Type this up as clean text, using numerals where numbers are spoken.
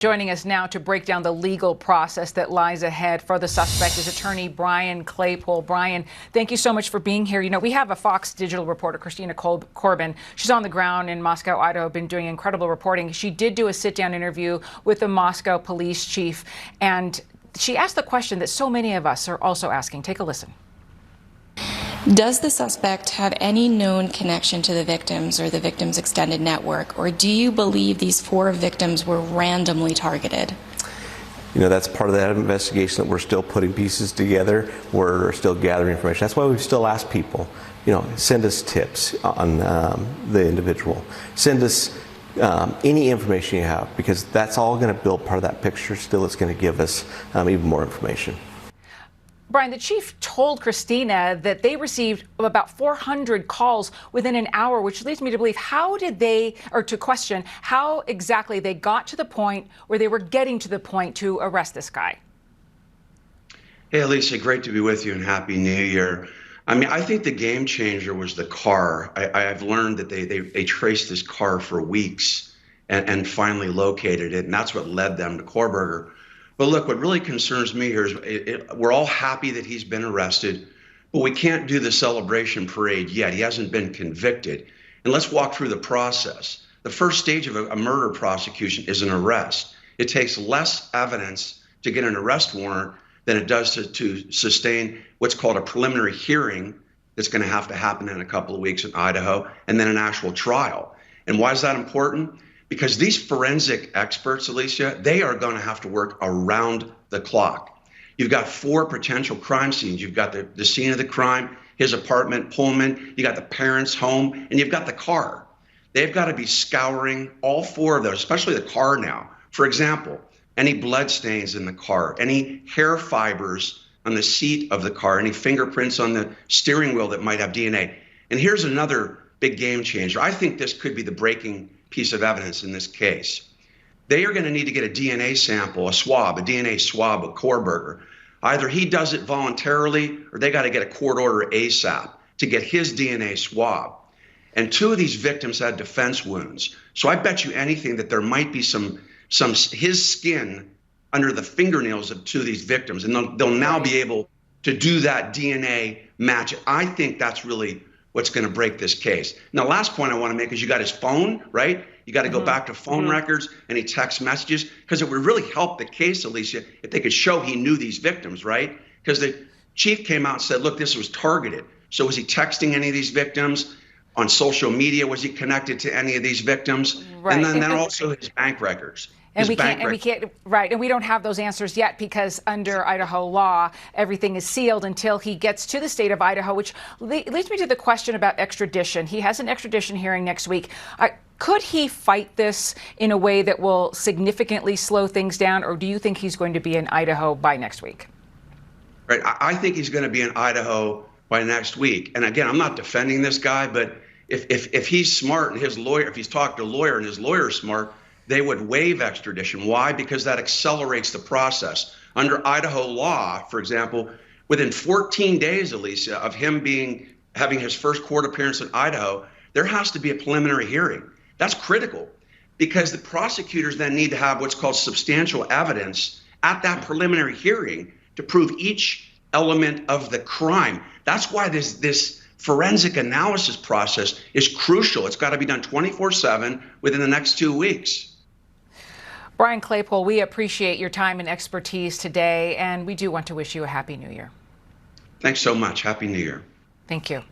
Joining us now to break down the legal process that lies ahead for the suspect is attorney Brian Claypole. Brian, thank you so much for being here. You know, we have a Fox digital reporter, Christina Corbin. She's on the ground in Moscow, Idaho, been doing incredible reporting. She did do a sit-down interview with the Moscow police chief, and she asked the question that so many of us are also asking. Take a listen. Does the suspect have any known connection to the victims or the victims' extended network, or do you believe these 4 victims were randomly targeted? You know, that's part of that investigation that we're still putting pieces together. We're still gathering information. That's why we still ask people, you know, send us tips on the individual. Send us any information you have, because that's all going to build part of that picture. Still, it's going to give us even more information. Brian, the chief told Christina that they received about 400 calls within an hour, which leads me to believe to question how exactly they got to the point where they were getting to the point to arrest this guy. Hey, Alicia, great to be with you and Happy New Year. I mean, I think the game changer was the car. I've learned that they traced this car for weeks and finally located it, and that's what led them to Kohlberger. But look, what really concerns me here is we're all happy that he's been arrested, but we can't do the celebration parade yet. He hasn't been convicted. And let's walk through the process. The first stage of a murder prosecution is an arrest. It takes less evidence to get an arrest warrant than it does to sustain what's called a preliminary hearing that's going to have to happen in a couple of weeks in Idaho, and then an actual trial. And why is that important? Because these forensic experts, Alicia, they are going to have to work around the clock. You've got 4 potential crime scenes. You've got the scene of the crime, his apartment, Pullman, you got the parents' home, and you've got the car. They've got to be scouring all 4 of those, especially the car now. For example, any blood stains in the car, any hair fibers on the seat of the car, any fingerprints on the steering wheel that might have DNA. And here's another big game changer. I think this could be the breaking piece of evidence in this case. They are going to need to get a DNA sample, a DNA swab of Kohlberger. Either he does it voluntarily, or they got to get a court order ASAP to get his DNA swab. And 2 of these victims had defense wounds. So I bet you anything that there might be some his skin under the fingernails of 2 of these victims, and they'll now be able to do that DNA match. I think that's really what's going to break this case. Now, last point I want to make is you got his phone, right? You got to go back to phone records, any text messages, because it would really help the case, Alicia, if they could show he knew these victims, right? Because the chief came out and said, look, this was targeted. So was he texting any of these victims on social media? Was he connected to any of these victims? Right. And then also his bank records. And we don't have those answers yet, because under Idaho law, everything is sealed until he gets to the state of Idaho, which leads me to the question about extradition. He has an extradition hearing next week. Could he fight this in a way that will significantly slow things down, or do you think he's going to be in Idaho by next week? Right. I think he's going to be in Idaho by next week. And again, I'm not defending this guy, but if he's smart and his lawyer, if he's talked to a lawyer and his lawyer's smart, they would waive extradition. Why? Because that accelerates the process. Under Idaho law, for example, within 14 days, Alicia, of him having his first court appearance in Idaho, there has to be a preliminary hearing. That's critical, because the prosecutors then need to have what's called substantial evidence at that preliminary hearing to prove each element of the crime. That's why this forensic analysis process is crucial. It's got to be done 24/7 within the next 2 weeks. Brian Claypole, we appreciate your time and expertise today, and we do want to wish you a Happy New Year. Thanks so much. Happy New Year. Thank you.